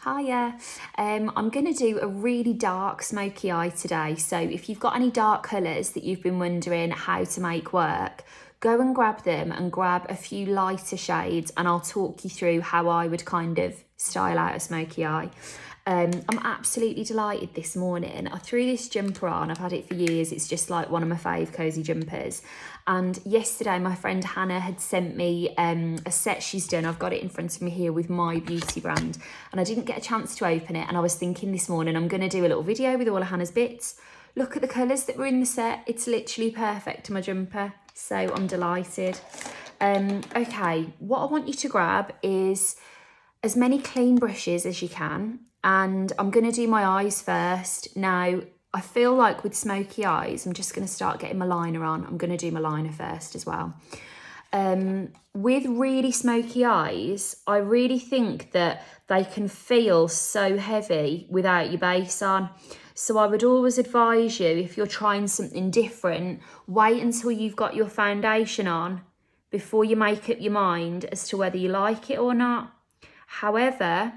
Hiya. I'm going to do a really dark smoky eye today. So if you've got any dark colours that you've been wondering how to make work, go and grab them and grab a few lighter shades and I'll talk you through how I would kind of style out a smoky eye. I'm absolutely delighted this morning. I threw this jumper on. I've had it for years. It's just like one of my fave cosy jumpers. And yesterday my friend Hannah had sent me a set she's done. I've got it in front of me here with My Beauty brand. And I didn't get a chance to open it. And I was thinking this morning, I'm going to do a little video with all of Hannah's bits. Look at the colours that were in the set. It's literally perfect to my jumper. So I'm delighted. Okay, what I want you to grab is as many clean brushes as you can. And I'm going to do my eyes first. Now, I feel like with smoky eyes, I'm just going to start getting my liner on. I'm going to do my liner first as well. With really smoky eyes, I really think that they can feel so heavy without your base on. So I would always advise you, if you're trying something different, wait until you've got your foundation on before you make up your mind as to whether you like it or not. However,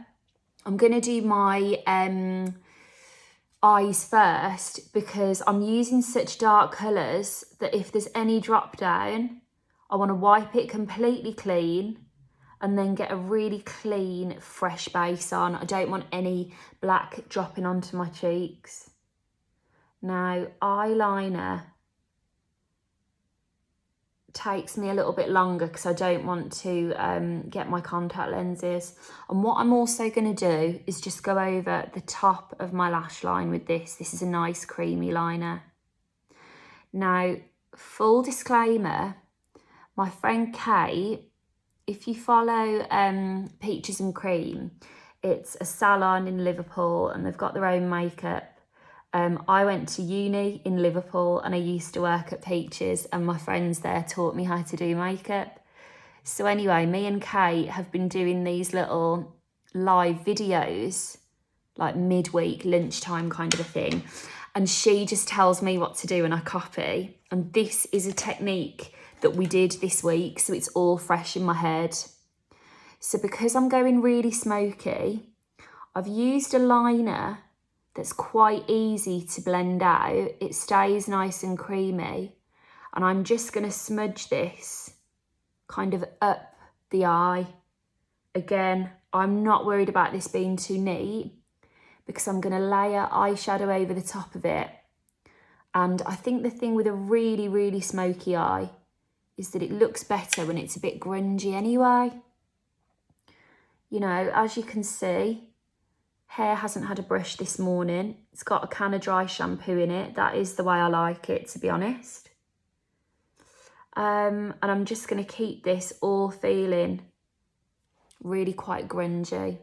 I'm going to do my eyes first because I'm using such dark colours that if there's any drop down, I want to wipe it completely clean and then get a really clean, fresh base on. I don't want any black dropping onto my cheeks. Now, eyeliner takes me a little bit longer because I don't want to get my contact lenses. And what I'm also going to do is just go over the top of my lash line with this. This is a nice creamy liner. Now, full disclaimer, my friend Kate, if you follow Peaches and Cream, it's a salon in Liverpool and they've got their own makeup. I went to uni in Liverpool and I used to work at Peaches and my friends there taught me how to do makeup. So anyway, me and Kate have been doing these little live videos, like midweek, lunchtime kind of a thing. And she just tells me what to do and I copy. And this is a technique that we did this week, so it's all fresh in my head. So because I'm going really smoky, I've used a liner that's quite easy to blend out. It stays nice and creamy. And I'm just going to smudge this kind of up the eye. Again, I'm not worried about this being too neat because I'm going to layer eyeshadow over the top of it. And I think the thing with a really, really smoky eye is that it looks better when it's a bit grungy anyway. You know, as you can see, hair hasn't had a brush this morning. It's got a can of dry shampoo in it. That is the way I like it, to be honest. And I'm just going to keep this all feeling really quite grungy.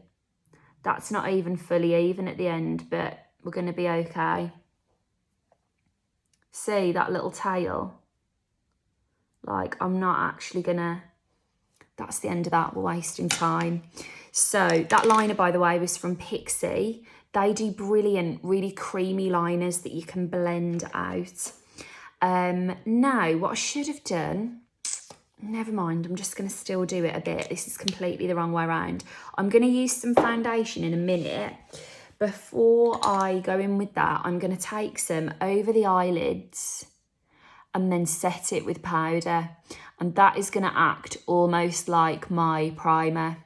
That's not even fully even at the end, but we're going to be okay. See that little tail? Like, I'm not actually going to... That's the end of that. We're wasting time. So that liner, by the way, was from Pixie. They do brilliant, really creamy liners that you can blend out. Now, what I should have done, never mind, I'm just going to still do it a bit. This is completely the wrong way around. I'm going to use some foundation in a minute. Before I go in with that, I'm going to take some over the eyelids and then set it with powder. And that is going to act almost like my primer.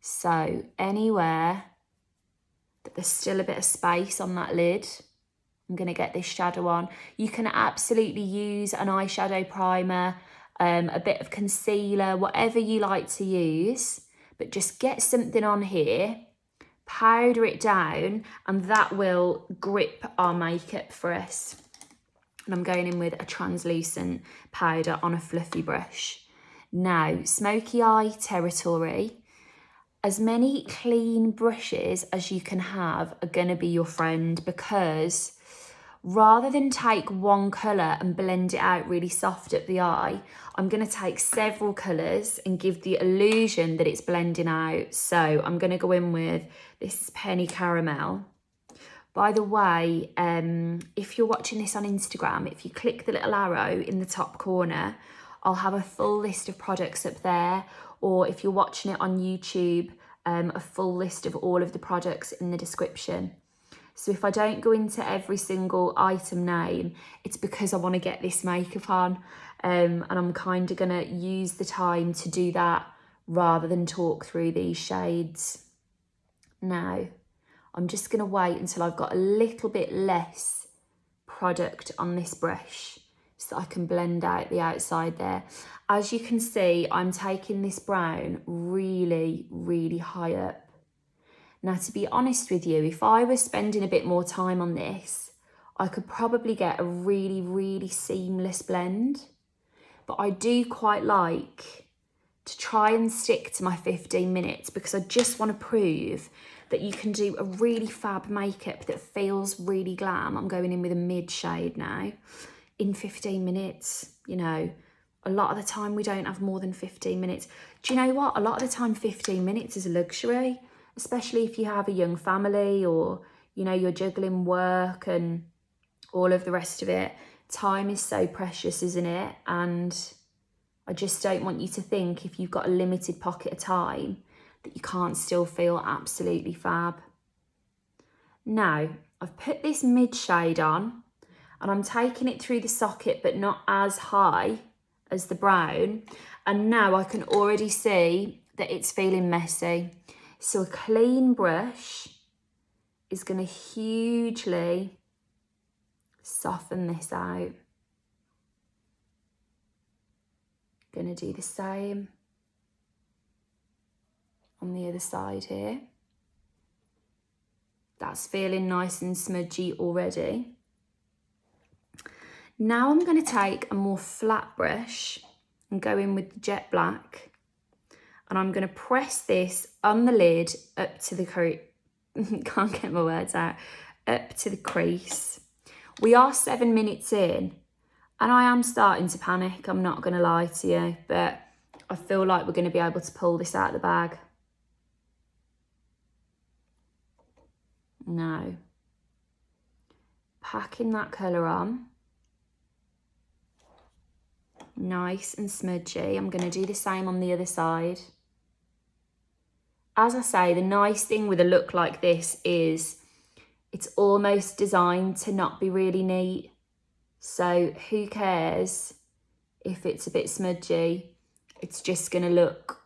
So anywhere that there's still a bit of space on that lid, I'm going to get this shadow on. You can absolutely use an eyeshadow primer, a bit of concealer, whatever you like to use. But just get something on here, powder it down, and that will grip our makeup for us. And I'm going in with a translucent powder on a fluffy brush. Now, smoky eye territory. As many clean brushes as you can have are going to be your friend, because rather than take one colour and blend it out really soft up the eye, I'm going to take several colours and give the illusion that it's blending out. So I'm going to go in with, this is Penny Caramel. By the way, if you're watching this on Instagram, if you click the little arrow in the top corner, I'll have a full list of products up there. Or if you're watching it on YouTube, a full list of all of the products in the description. So if I don't go into every single item name, it's because I want to get this makeup on, and I'm kind of going to use the time to do that rather than talk through these shades. Now, I'm just going to wait until I've got a little bit less product on this brush so that I can blend out the outside there. As you can see, I'm taking this brown really, really high up. Now, to be honest with you, if I was spending a bit more time on this, I could probably get a really, really seamless blend. But I do quite like to try and stick to my 15 minutes because I just want to prove that you can do a really fab makeup that feels really glam. I'm going in with a mid shade now in 15 minutes. You know, a lot of the time we don't have more than 15 minutes. Do you know what? A lot of the time 15 minutes is a luxury, especially if you have a young family or, you know, you're juggling work and all of the rest of it. Time is so precious, isn't it? And I just don't want you to think if you've got a limited pocket of time that you can't still feel absolutely fab. Now, I've put this mid shade on and I'm taking it through the socket, but not as high as the brown. And now I can already see that it's feeling messy. So a clean brush is going to hugely soften this out. Going to do the same on the other side here. That's feeling nice and smudgy already. Now I'm going to take a more flat brush and go in with the jet black. And I'm going to press this on the lid up to the can't get my words out, up to the crease. We are 7 minutes in and I am starting to panic, I'm not going to lie to you, but I feel like we're going to be able to pull this out of the bag. Now, packing that colour on. Nice and smudgy. I'm going to do the same on the other side. As I say, the nice thing with a look like this is it's almost designed to not be really neat. So who cares if it's a bit smudgy? It's just going to look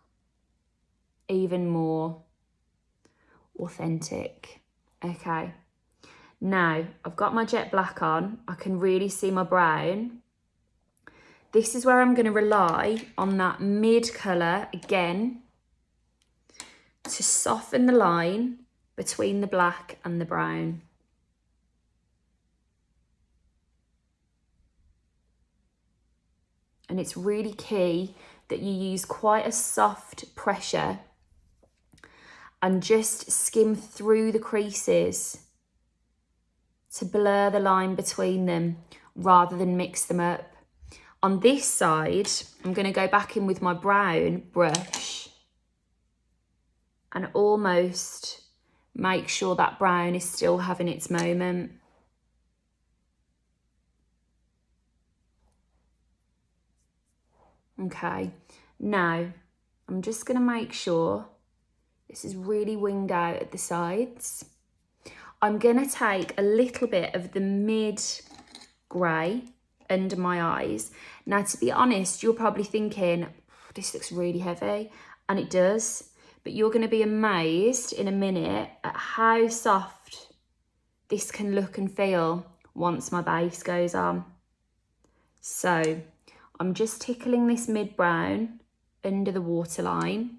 even more authentic. Okay. Now, I've got my jet black on. I can really see my brown. This is where I'm going to rely on that mid colour again to soften the line between the black and the brown. And it's really key that you use quite a soft pressure and just skim through the creases to blur the line between them rather than mix them up. On this side, I'm going to go back in with my brown brush and almost make sure that brown is still having its moment. Okay, now I'm just going to make sure this is really winged out at the sides. I'm going to take a little bit of the mid grey under my eyes. Now, to be honest, you're probably thinking, this looks really heavy, and it does, but you're going to be amazed in a minute at how soft this can look and feel once my base goes on. So I'm just tickling this mid brown under the waterline.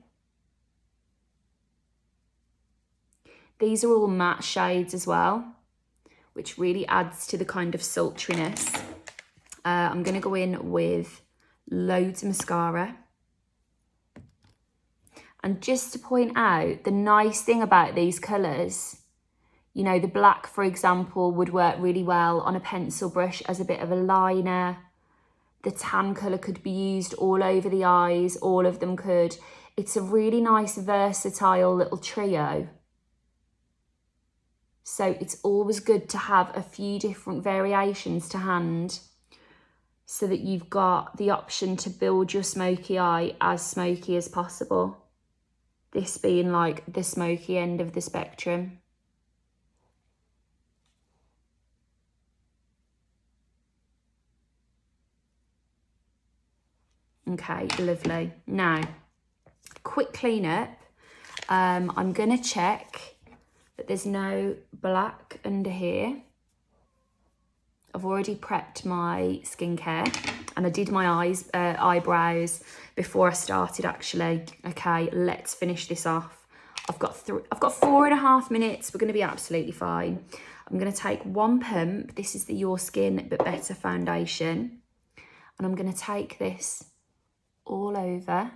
These are all matte shades as well, which really adds to the kind of sultriness. I'm going to go in with loads of mascara. And just to point out, the nice thing about these colours, you know, the black, for example, would work really well on a pencil brush as a bit of a liner. The tan colour could be used all over the eyes, all of them could. It's a really nice, versatile little trio. So it's always good to have a few different variations to hand so that you've got the option to build your smoky eye as smoky as possible. This being like the smoky end of the spectrum. Okay, lovely. Now, quick clean up. I'm gonna check that there's no black under here. I've already prepped my skincare and I did my eyebrows before I started actually. Okay, let's finish this off. I've got 4.5 minutes. We're gonna be absolutely fine. I'm gonna take one pump. This is the Your Skin But Better foundation. And I'm gonna take this all over.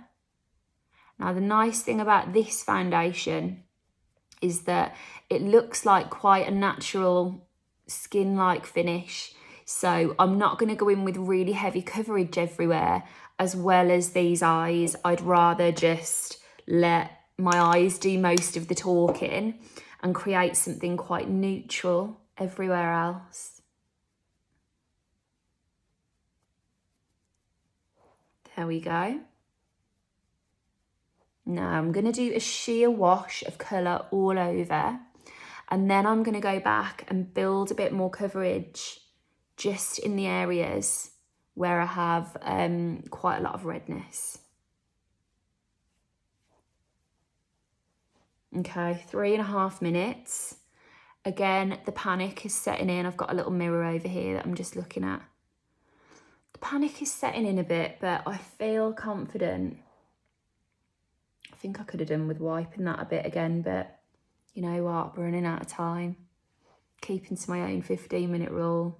Now, the nice thing about this foundation is that it looks like quite a natural skin-like finish. So I'm not going to go in with really heavy coverage everywhere, as well as these eyes. I'd rather just let my eyes do most of the talking and create something quite neutral everywhere else. There we go. Now I'm going to do a sheer wash of colour all over, and then I'm going to go back and build a bit more coverage just in the areas where I have quite a lot of redness. Okay, 3.5 minutes. Again, the panic is setting in. I've got a little mirror over here that I'm just looking at. The panic is setting in a bit, but I feel confident. I think I could have done with wiping that a bit again, but you know what? We're running out of time. Keeping to my own 15-minute rule.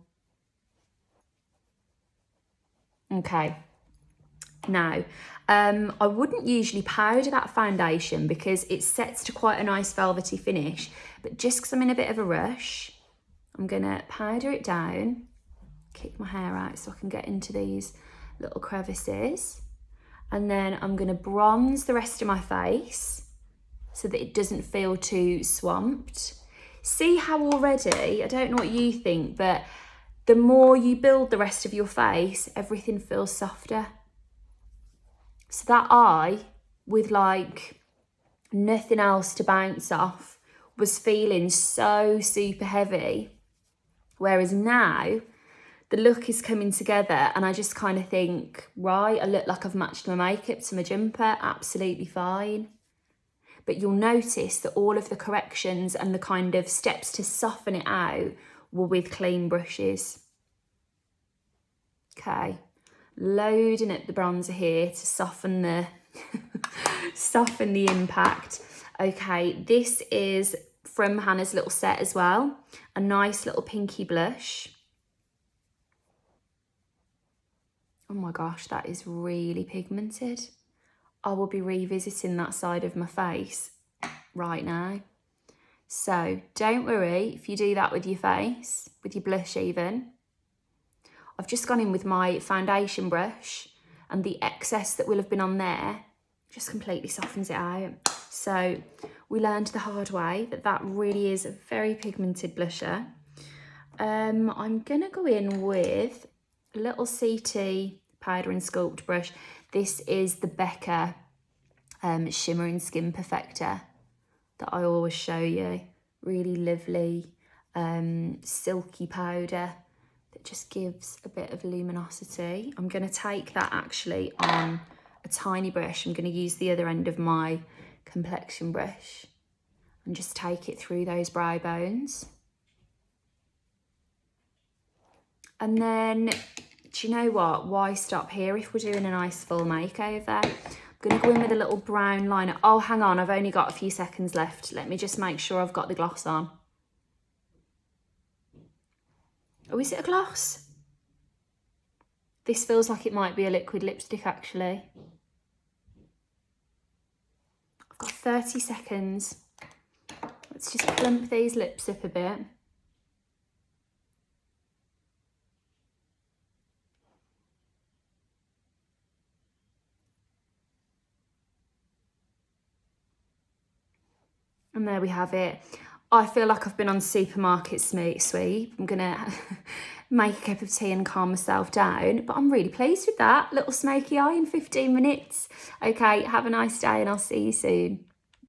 Okay. Now, I wouldn't usually powder that foundation because it sets to quite a nice velvety finish, but just because I'm in a bit of a rush, I'm gonna powder it down, kick my hair out so I can get into these little crevices. And then I'm gonna bronze the rest of my face so that it doesn't feel too swamped. See how already, I don't know what you think, but the more you build the rest of your face, everything feels softer. So that eye, with like nothing else to bounce off, was feeling so super heavy. Whereas now, the look is coming together and I just kind of think, right, I look like I've matched my makeup to my jumper, absolutely fine. But you'll notice that all of the corrections and the kind of steps to soften it out were with clean brushes. Okay, loading up the bronzer here to soften the soften the impact. Okay, this is from Hannah's little set as well, a nice little pinky blush. Oh my gosh, that is really pigmented. I will be revisiting that side of my face right now. So don't worry if you do that with your face, with your blush even. I've just gone in with my foundation brush and the excess that will have been on there just completely softens it out. So we learned the hard way that that really is a very pigmented blusher. I'm gonna go in with a little CT powder and sculpt brush. This is the Becca Shimmering Skin Perfector that I always show you. Really lovely silky powder that just gives a bit of luminosity. I'm going to take that actually on a tiny brush. I'm going to use the other end of my complexion brush and just take it through those brow bones. And then, do you know what? Why stop here if we're doing a nice full makeover? I'm going to go in with a little brown liner. Oh, hang on, I've only got a few seconds left. Let me just make sure I've got the gloss on. Oh, is it a gloss? This feels like it might be a liquid lipstick, actually. I've got 30 seconds. Let's just plump these lips up a bit. And there we have it. I feel like I've been on supermarket sweep. I'm gonna make a cup of tea and calm myself down, but I'm really pleased with that. Little smoky eye in 15 minutes. Okay, have a nice day and I'll see you soon.